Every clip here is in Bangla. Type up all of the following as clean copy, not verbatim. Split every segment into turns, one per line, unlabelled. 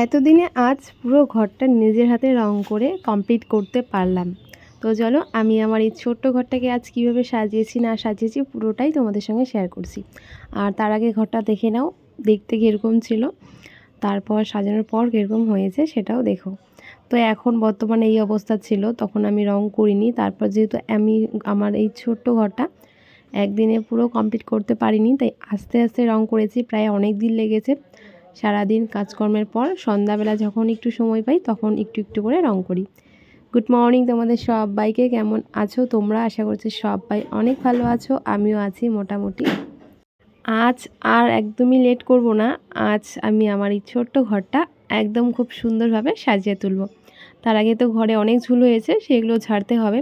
এতদিনে আজ পুরো ঘরটা নিজের হাতে রং করে কমপ্লিট করতে পারলাম। তো চলো আমি আমার এই ছোট্ট ঘরটাকে আজ কীভাবে সাজিয়েছি না সাজিয়েছি পুরোটাই তোমাদের সঙ্গে শেয়ার করছি। আর তার আগে ঘরটা দেখে নাও, দেখতে কীরকম ছিল, তারপর সাজানোর পর কীরকম হয়েছে সেটাও দেখো। তো এখন বর্তমানে এই অবস্থা ছিল, তখন আমি রং করিনি। তারপর যেহেতু আমি আমার এই ছোট্ট ঘরটা একদিনে পুরো কমপ্লিট করতে পারিনি, তাই আস্তে আস্তে রং করেছি। প্রায় অনেক দিন লেগেছে। সারাদিন কাজকর্মের পর সন্ধ্যাবেলা যখন একটু সময় পাই তখন একটু একটু করে রং করি। গুড মর্নিং তোমাদের সবাইকে, কেমন আছো তোমরা? আশা করছি সবাই অনেক ভালো আছো, আমিও আছি মোটামুটি। আজ আর একদমই লেট করব না। আজ আমি আমার এই ছোট্ট ঘরটা একদম খুব সুন্দরভাবে সাজিয়ে তুলব। তার আগে তো ঘরে অনেক ঝুল হয়েছে, সেগুলো ঝাড়তে হবে।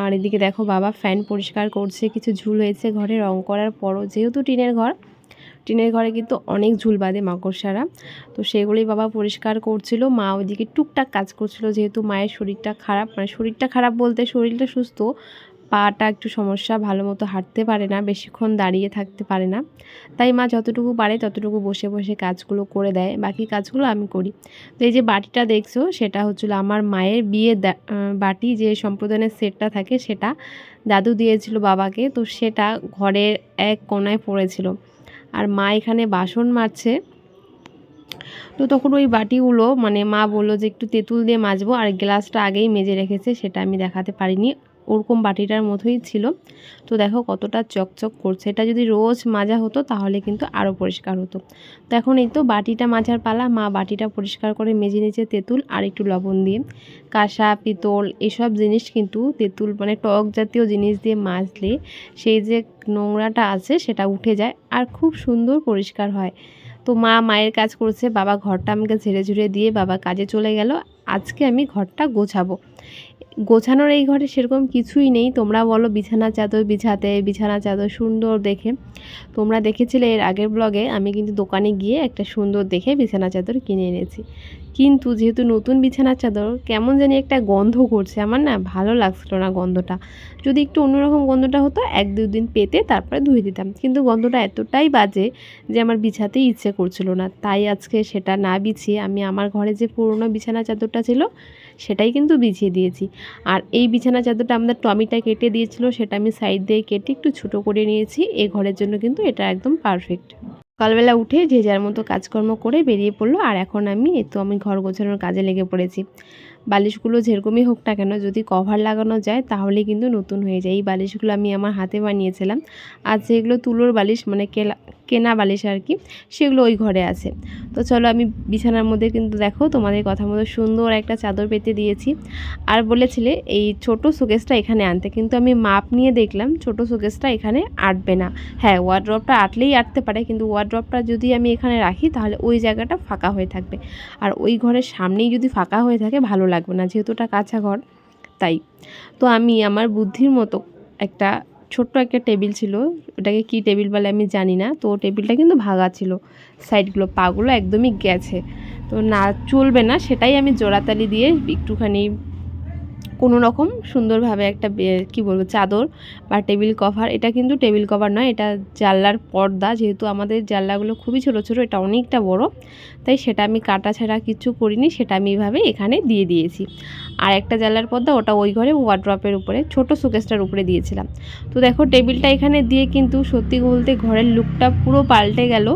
আর এদিকে দেখো বাবা ফ্যান পরিষ্কার করছে। কিছু ঝুল হয়েছে ঘরে রং করার পরও, যেহেতু টিনের ঘরে কিন্তু অনেক ঝুল বাঁধে মাকড়সারা, তো সেগুলোই বাবা পরিষ্কার করছিল। মা ওইদিকে টুকটাক কাজ করছিল, যেহেতু মায়ের শরীরটা খারাপ, মানে শরীরটা খারাপ বলতে শরীরটা সুস্থ, পাটা একটু সমস্যা, ভালো মতো হাঁটতে পারে না, বেশিক্ষণ দাঁড়িয়ে থাকতে পারে না। তাই মা যতটুকু পারে ততটুকু বসে বসে কাজগুলো করে দেয়, বাকি কাজগুলো আমি করি। তো এই যে বাটিটা দেখছো, সেটা হচ্ছিল আমার মায়ের বিয়ের বাটি, যে সম্প্রদানের সেটটা থাকে সেটা দাদু দিয়েছিল বাবাকে। তো সেটা ঘরের এক কোণায় পড়েছিল, আর মা এখানে বাসন মাজছে। তো তখন ওই বাটিগুলো মানে মা বললো যে একটু তেঁতুল দিয়ে মাজবো, আর গ্লাসটা আগেই মেজে রেখেছে, সেটা আমি দেখাতে পারিনি। ওরকম বাটিটার মতোই ছিল। তো দেখো কতটা চকচক করছে। এটা যদি রোজ মাজা হতো তাহলে কিন্তু আরও পরিষ্কার হতো। তো এখন এই তো বাটিটা মাজার পালা। মা বাটিটা পরিষ্কার করে মেজে নিয়েছে তেঁতুল আর একটু লবণ দিয়ে। কাঁসা পিতল এসব জিনিস কিন্তু তেঁতুল মানে টক জাতীয় জিনিস দিয়ে মাজলে সেই যে নোংরাটা আছে সেটা উঠে যায় আর খুব সুন্দর পরিষ্কার হয়। তো মা মায়ের কাজ করছে, বাবা ঘরটা আমাকে ঝেড়ে ঝুড়ে দিয়ে বাবা কাজে চলে গেল। আজকে আমি ঘরটা গোছাবো। গোছানোর এই ঘরে সেরকম কিছুই নেই। তোমরা বলো বিছানা চাদর বিছাতে, বিছানা চাদর সুন্দর দেখে। তোমরা দেখেছিলে এর আগের ব্লগে আমি কিন্তু দোকানে গিয়ে একটা সুন্দর দেখে বিছানা চাদর কিনে এনেছি। কিন্তু যেহেতু নতুন বিছানার চাদর, কেমন জানি একটা গন্ধ করছে, আমার না ভালো লাগছিল না গন্ধটা। যদি একটু অন্যরকম গন্ধটা হতো, 1-2 দিন পেতে তারপরে ধুয়ে দিতাম, কিন্তু গন্ধটা এতটাই বাজে যে আমার বিছাতেই ইচ্ছে করছিল না। তাই আজকে সেটা না বিছিয়ে আমি আমার ঘরে যে পুরনো বিছানা চাদরটা ছিল সেটাই কিন্তু বিছিয়ে দিয়েছি। আর এই বিছানা চাদরটা আমাদের টমিটা কেটে দিয়েছিল, সেটা আমি সাইড দিয়ে কেটে একটু ছোটো করে নিয়েছি। এই ঘরের জন্য কিন্তু এটা একদম পারফেক্ট। সকালবেলা উঠে যে যার মতো কাজকর্ম করে বেরিয়ে পড়লো। আর এখন আমি ঘর গোছানোর কাজে লেগে পড়েছি। বালিশগুলো যেরকমই হোক না কেন, যদি কভার লাগানো যায় তাহলে কিন্তু নতুন হয়ে যায়। এই বালিশগুলো আমি আমার হাতে বানিয়েছিলাম। আর যেগুলো তুলোর বালিশ মানে কেনা বালিশ আর কি, সেগুলো ওই ঘরে আছে। তো চলো আমি বিছানার মধ্যে কিন্তু দেখো তোমাদের কথা মতো সুন্দর একটা চাদর পেতে দিয়েছি। আর বলেছিলে এই ছোট শোকেসটা এখানে আনতে, কিন্তু আমি মাপ নিয়ে দেখলাম ছোট শোকেসটা এখানে আটবে না। হ্যাঁ, ওয়ার্ড্রপটা আটলেই আটতে পারে, কিন্তু ওয়ার্ড্রপটা যদি আমি এখানে রাখি তাহলে ওই জায়গাটা ফাঁকা হয়ে থাকবে। আর ওই ঘরের সামনেই যদি ফাঁকা হয়ে থাকে ভালো লাগবে না, যেহেতু ওটা কাঁচা ঘর। তাই তো আমি আমার বুদ্ধির মতো একটা ছোট্ট একটা টেবিল ছিল, ওটাকে কি টেবিল বলে আমি জানি না। তো টেবিলটা কিন্তু ভাঙা ছিল, সাইডগুলো পাগুলো একদমই গেছে, তো না চলবে না, সেটাই আমি জোড়াতালি দিয়ে একটুখানি কোনো রকম সুন্দরভাবে একটা কি বলবো চাদর বা টেবিল কভার, এটা কিন্তু টেবিল কভার নয়, এটা জানলার পর্দা। যেহেতু আমাদের জানলাগুলো খুবই ছোট ছোট, এটা অনেকটা বড়, তাই সেটা আমি কাটা ছাড়া কিছু করিনি, সেটা আমি এইভাবে এখানে দিয়ে দিয়েছি। আর একটা জানলার পর্দা ওটা ওই ঘরে ওয়ার্ড্রপের উপরে ছোট শোকেসটার উপরে দিয়েছিলাম। তো দেখো টেবিলটা এখানে দিয়ে কিন্তু সত্যি বলতে ঘরের লুকটা পুরো পাল্টে গেল।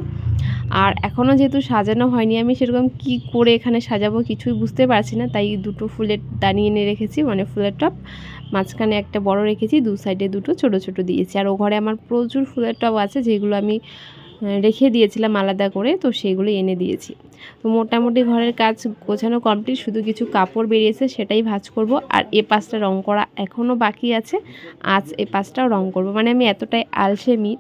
আর এখনও যেহেতু সাজানো হয়নি, আমি সেরকম কি করে এখানে সাজাবো কিছুই বুঝতে পারছি না। তাই দুটো ফুলের দানি এনে রেখেছি, মানে ফুলের টব, মাঝখানে একটা বড় রেখেছি, দু সাইডে দুটো ছোট ছোট দিয়েছি। আর ও ঘরে আমার প্রচুর ফুলের টব আছে, যেগুলো আমি রেখে দিয়েছিলাম আলাদা করে, তো সেগুলো এনে দিয়েছি। তো মোটামুটি ঘরের কাজ গোছানো কমপ্লিট, শুধু কিছু কাপড় বেরিয়েছে সেটাই ভাঁজ করব। আর এ পাশটা রং করা এখনও বাকি আছে, আজ এ পাশটাও রং করব। মানে আমি এতটাই আলসেমি,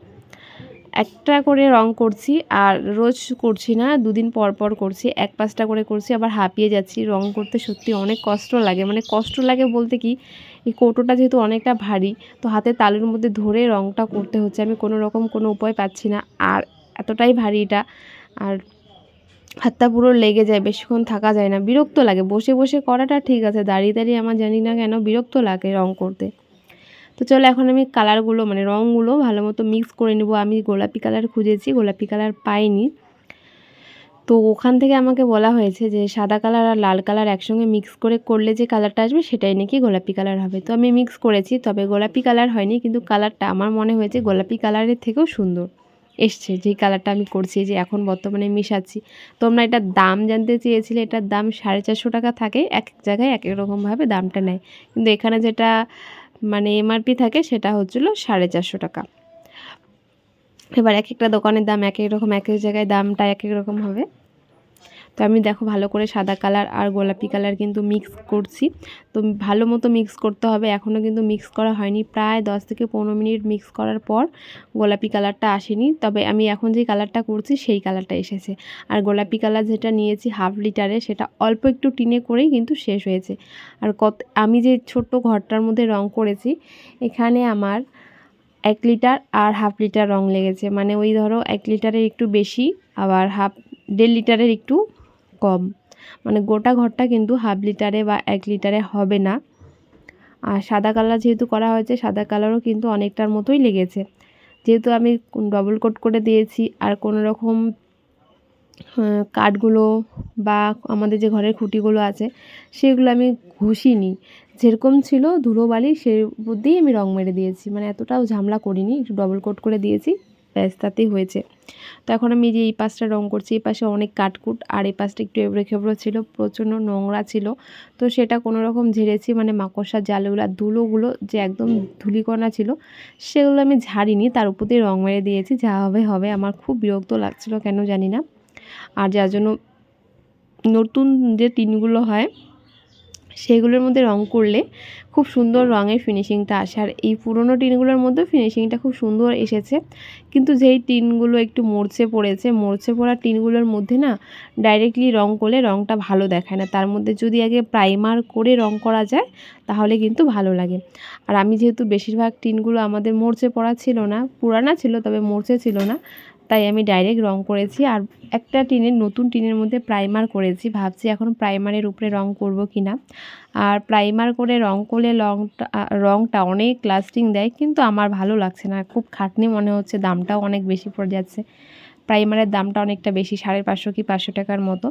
একটা করে রং করছি, আর রোজ করছি না, 2 দিন পর পর করছি, 1-5টা করে করছি, আবার হাঁপিয়ে যাচ্ছি। রং করতে সত্যি অনেক কষ্ট লাগে, মানে কষ্ট লাগে বলতে কি, এই কৌটোটা যেহেতু অনেকটা ভারী, তো হাতে তালুর মধ্যে ধরে রংটা করতে হচ্ছে, আমি কোনো রকম কোনো উপায় পাচ্ছি না। আর এতটাই ভারী এটা, আর হাতটা পুরো লেগে যায়, বেশিক্ষণ থাকা যায় না, বিরক্ত লাগে। বসে বসে করাটা ঠিক আছে, দাঁড়িয়ে দাঁড়িয়ে আমার জানি না কেন বিরক্ত লাগে রং করতে। তো চলো এখন আমি কালারগুলো মানে রঙগুলো ভালো মতো মিক্স করে নেব। আমি গোলাপি কালার খুঁজেছি, গোলাপি কালার পাইনি। তো ওখান থেকে আমাকে বলা হয়েছে যে সাদা কালার আর লাল কালার একসঙ্গে মিক্স করে করলে যে কালারটা আসবে সেটাই নাকি গোলাপি কালার হবে। তো আমি মিক্স করেছি, তবে গোলাপি কালার হয়নি, কিন্তু কালারটা আমার মনে হয়েছে গোলাপি কালারের থেকেও সুন্দর এসছে যেই কালারটা আমি করছি, যে এখন বর্তমানে মিশাচ্ছি। তোমরা এটার দাম জানতে চেয়েছিলে, এটার দাম 450 টাকা থাকে, এক এক জায়গায় এক এক রকমভাবে দামটা নেয়, কিন্তু এখানে যেটা মানে এমআরপি থাকে সেটা হচ্ছিলো 450 টাকা। এবার এক একটা দোকানের দাম এক এক রকম, এক এক জায়গায় দামটা এক এক রকম হবে। তো আমি দেখো ভালো করে সাদা কালার আর গোলাপি কালার কিন্তু মিক্স করছি। তো ভালো মতো মিক্স করতে হবে, এখনও কিন্তু মিক্স করা হয়নি। প্রায় 10 থেকে 15 মিনিট মিক্স করার পর গোলাপি কালারটা আসেনি, তবে আমি এখন যে কালারটা করছি সেই কালারটা এসেছে। আর গোলাপি কালার যেটা নিয়েছি হাফ লিটারে, সেটা অল্প একটু টিনে করেই কিন্তু শেষ হয়েছে। আর আমি যে ছোট্ট ঘরটার মধ্যে রং করেছি, এখানে আমার 1 লিটার আর হাফ লিটার রং লেগেছে। মানে ওই ধরো 1 লিটারের একটু বেশি, আবার 1.5 লিটারের একটু কম। মানে গোটা ঘরটা কিন্তু হাফ লিটারে বা 1 লিটারে হবে না। আর সাদা কালার যেহেতু করা হয়েছে, সাদা কালারও কিন্তু অনেকটার মতোই লেগেছে। যেহেতু আমি ডবল কোট করে দিয়েছি, আর কোনো রকম কাঠগুলো বা আমাদের যে ঘরের খুঁটিগুলো আছে সেগুলো আমি ঘষিনি, যেরকম ছিল ধুলোবালি সেই উপর দিয়েই আমি রং মেরে দিয়েছি। মানে এতটাও ঝামেলা করিনি, একটু ডবল কোট করে দিয়েছি, ব্যাস তাতেই হয়েছে। তো এখন আমি যে এই পাশটা রং করছি, এই পাশে অনেক কাঠকুট, আর এই পাশটা একটু এবড়ো খেবড়ো ছিল, প্রচণ্ড নোংরা ছিল। তো সেটা কোনো রকম ঝেড়েছি, মানে মাকড়সার জালগুলো আর ধুলোগুলো যে একদম ধুলিকণা ছিল সেগুলো আমি ঝাড়িনি, তার উপর দিয়ে রং মেরে দিয়েছি। যা হবে হবে, আমার খুব বিরক্ত লাগছিল কেন জানি না। আর যার জন্য নতুন যে টিনগুলো হয় সেগুলোর মধ্যে রং করলে খুব সুন্দর রঙের ফিনিশিংটা আসে। আর এই পুরনো টিনগুলোর মধ্যেও ফিনিশিংটা খুব সুন্দর এসেছে, কিন্তু যেই টিনগুলো একটু মরচে পড়েছে, মরচে পড়া টিনগুলোর মধ্যে না ডাইরেক্টলি রং করলে রংটা ভালো দেখায় না। তার মধ্যে যদি আগে প্রাইমার করে রং করা যায় তাহলে কিন্তু ভালো লাগে। আর আমি যেহেতু বেশিরভাগ টিনগুলো আমাদের মরচে পড়া ছিল না, পুরানা ছিল তবে মরচে ছিল না, তাই আমি ডাইরেক্ট রং করেছি। আর একটা টিনের নতুন টিনের মধ্যে প্রাইমার করেছি, ভাবছি এখন প্রাইমারের উপরে রং করব কি না। আর প্রাইমার করে রং করলে রংটা অনেক লাস্টিং দেয়, কিন্তু আমার ভালো লাগছে না, খুব খাটনি মনে হচ্ছে, দামটাও অনেক বেশি পড়ে যাচ্ছে। প্রাইমারের দামটা অনেকটা বেশি, 550 কি 500 টাকার মতো,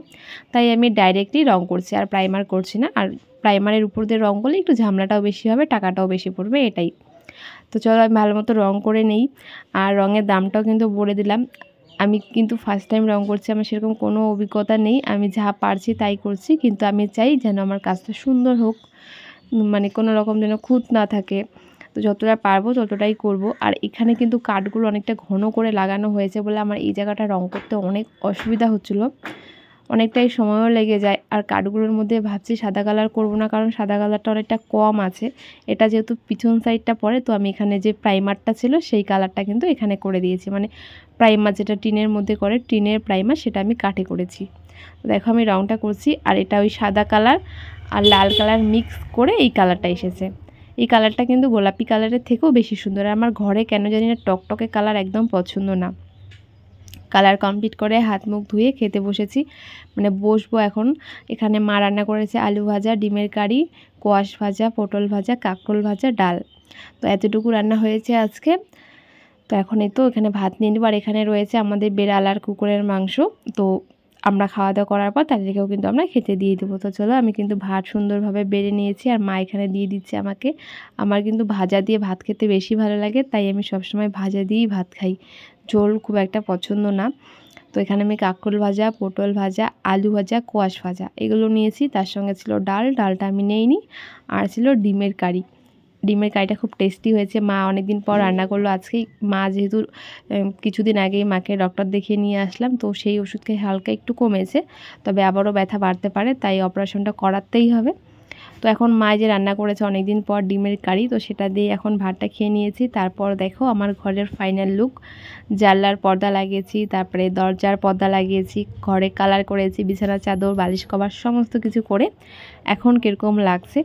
তাই আমি ডাইরেক্টলি রং করছি আর প্রাইমার করছি না। আর প্রাইমারের উপর দিয়ে রং করলে একটু ঝামেলাটাও বেশি হবে, টাকাটাও বেশি পড়বে, এটাই। তো চলো আমি ভালো মতো রং করে নেই, আর রঙের দামটাও কিন্তু বলে দিলাম। আমি কিন্তু ফার্স্ট টাইম রং করছি, আমার সেরকম কোনো অভিজ্ঞতা নেই, আমি যা পারছি তাই করছি, কিন্তু আমি চাই যেন আমার কাজটা সুন্দর হোক, মানে কোনো রকম যেন খুঁত না থাকে। তো যতটা পারবো ততটাই করব। আর এখানে কিন্তু কাঠগুলো অনেকটা ঘন করে লাগানো হয়েছে বলে আমার এই জায়গাটা রং করতে অনেক অসুবিধা হচ্ছিলো, অনেকটাই সময়ও লেগে যায়। আর কাঠগুলোর মধ্যে ভাবছি সাদা কালার করব না, কারণ সাদা কালারটা অনেকটা কম আছে, এটা যেহেতু পিছন সাইডটা পড়ে। তো আমি এখানে যে প্রাইমারটা ছিল সেই কালারটা কিন্তু এখানে করে দিয়েছি, মানে প্রাইমার যেটা টিনের মধ্যে করে, টিনের প্রাইমার, সেটা আমি কাঠে করেছি। দেখো আমি রংটা করছি, আর এটা ওই সাদা কালার আর লাল কালার মিক্স করে এই কালারটা এসেছে। এই কালারটা কিন্তু গোলাপি কালারের থেকেও বেশি সুন্দর। আমার ঘরে কেন জানি না টকটকে কালার একদম পছন্দ না। কালার কমপ্লিট করে হাত মুখ ধুয়ে খেতে বসেছি, মানে বসবো এখন। এখানে মা রান্না করেছে আলু ভাজা, ডিমের কারি, কোয়াশ ভাজা, পটল ভাজা, কাঁকরোল ভাজা, ডাল। তো এতটুকু রান্না হয়েছে আজকে। তো এখন এই তো এখানে ভাত নিয়ে নেবো। আর এখানে রয়েছে আমাদের বেড়াল আর কুকুরের মাংস। তো আমরা খাওয়া দাওয়া করার পর তাদেরকেও কিন্তু আমরা খেতে দিয়ে দেবো। তো চলো আমি কিন্তু ভাত সুন্দরভাবে বেড়ে নিয়েছি, আর মা এখানে দিয়ে দিচ্ছে আমাকে। আমার কিন্তু ভাজা দিয়ে ভাত খেতে বেশি ভালো লাগে, তাই আমি সবসময় ভাজা দিয়েই ভাত খাই, ঝোল খুব একটা পছন্দ না। তো এখানে আমি কাঁকরোল ভাজা, পটল ভাজা, আলু ভাজা, কোয়াশ ভাজা এগুলো নিয়েছি, তার সঙ্গে ছিল ডাল, ডালটা আমি নেইনি, আর ছিল ডিমের কারি। ডিমের কারিটা খুব টেস্টি হয়েছে, মা অনেক দিন পর রান্না করলো আজকেই। মা যেহেতু কিছুদিন আগেই মাকে ডক্টর দেখিয়ে নিয়ে আসলাম, তো সেই ওষুধ খেয়ে হালকা একটু কমেছে, তবে আবারও ব্যথা বাড়তে পারে, তাই অপারেশনটা করাতেই হবে। তো এখন মা যে রান্না করেছে অনেক দিন পর ডিমের কারি, তো সেটা দিয়ে এখন ভাতটা খেয়ে নিয়েছি। তারপর দেখো আমার ঘরের ফাইনাল লুক, জানলার পর্দা লাগিয়েছি, তারপরে দরজার পর্দা লাগিয়েছি, ঘরে কালার করেছি, বিছানার চাদর, বালিশ কভার সমস্ত কিছু করে এখন কীরকম লাগছে।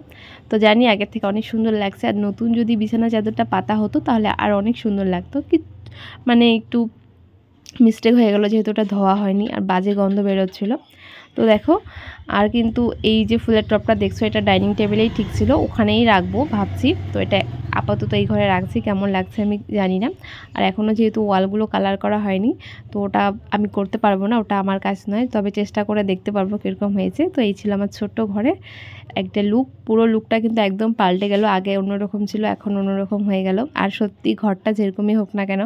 তো জানি আগের থেকে অনেক সুন্দর লাগছে, আর নতুন যদি বিছানার চাদরটা পাতা হতো তাহলে আর অনেক সুন্দর লাগতো, কি মানে একটু মিস্টেক হয়ে গেল, যেহেতু ওটা ধোয়া হয়নি আর বাজে গন্ধ বেরোচ্ছিলো। তো দেখো, আর কিন্তু এই যে ফুলের টবটা দেখছো এটা ডাইনিং টেবিলেই ঠিক ছিল, ওখানেই রাখবো ভাবছি। তো এটা আপাতত এই ঘরে রাখছি, কেমন লাগছে আমি জানি না। আর এখনও যেহেতু ওয়ালগুলো কালার করা হয়নি, তো ওটা আমি করতে পারবো না, ওটা আমার কাজ নয়। তবে চেষ্টা করে দেখতে পারবো কীরকম হয়েছে। তো এই ছিল আমার ছোট্ট ঘরে একটা লুক। পুরো লুকটা কিন্তু একদম পাল্টে গেল। আগে অন্যরকম ছিল, এখন অন্যরকম হয়ে গেল। আর সত্যি ঘরটা যেরকমই হোক না কেন,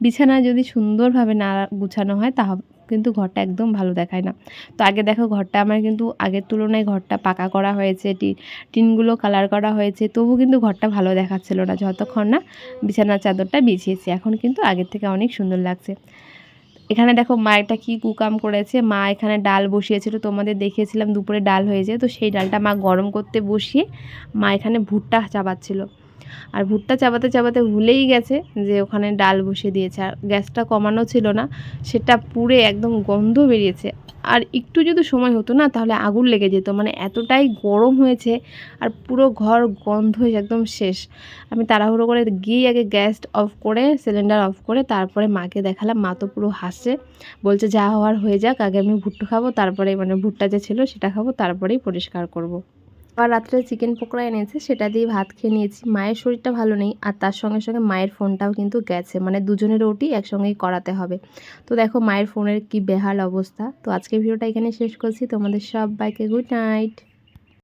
বিছানা যদি সুন্দরভাবে না গুছানো হয় তা কিন্তু ঘরটা একদম ভালো দেখায় না। তো আগে দেখো ঘরটা আমার কিন্তু আগের তুলনায় ঘরটা পাকা করা হয়েছে, টিনগুলো কালার করা হয়েছে, তবু কিন্তু ঘরটা ভালো দেখাচ্ছিল না যতক্ষণ না বিছানার চাদরটা বিছিয়েছি। এখন কিন্তু আগের থেকে অনেক সুন্দর লাগছে। এখানে দেখো মা একটা কী কুকাম করেছে। মা এখানে ডাল বসিয়েছিল, তোমাদের দেখিয়েছিলাম দুপুরে ডাল হয়েছে, তো সেই ডালটা মা গরম করতে বসিয়ে মা এখানে ভুট্টা চাবাচ্ছিল। আর ভুট্টা চাবাতে চাবাতে ভুলেই গেছে যে ওখানে ডাল বসিয়ে দিয়েছে। আর গ্যাসটা কমানো ছিল না, সেটা পুড়ে একদম গন্ধ বেরিয়েছে। আর একটু যদি সময় হতো না তাহলে আগুন লেগে যেত, মানে এতটাই গরম হয়েছে। আর পুরো ঘর গন্ধ একদম শেষ। আমি তাড়াহুড়ো করে গিয়ে আগে গ্যাস অফ করে, সিলিন্ডার অফ করে তারপরে মাকে দেখালাম। মা তো পুরো হাসছে, বলছে যা হওয়ার হয়ে যাক, আগে আমি ভুট্টা খাবো, তারপরে মানে ভুট্টা যে ছিল সেটা খাবো, তারপরেই পরিষ্কার করব। আর রাত্রে চিকেন পকোড়া এনেছে, সেটা দিয়ে ভাত খেয়ে নিয়েছি। মায়ের শরীরটা ভালো নেই, আর তার সঙ্গে সঙ্গে মায়ের ফোনটাও কিন্তু গেছে, মানে দুজনের ওটি একসঙ্গেই করাতে হবে। তো দেখো মায়ের ফোনের কি বেহাল অবস্থা। তো আজকের ভিডিওটা এখানে শেষ করছি। তোমাদের সবাইকে গুড নাইট।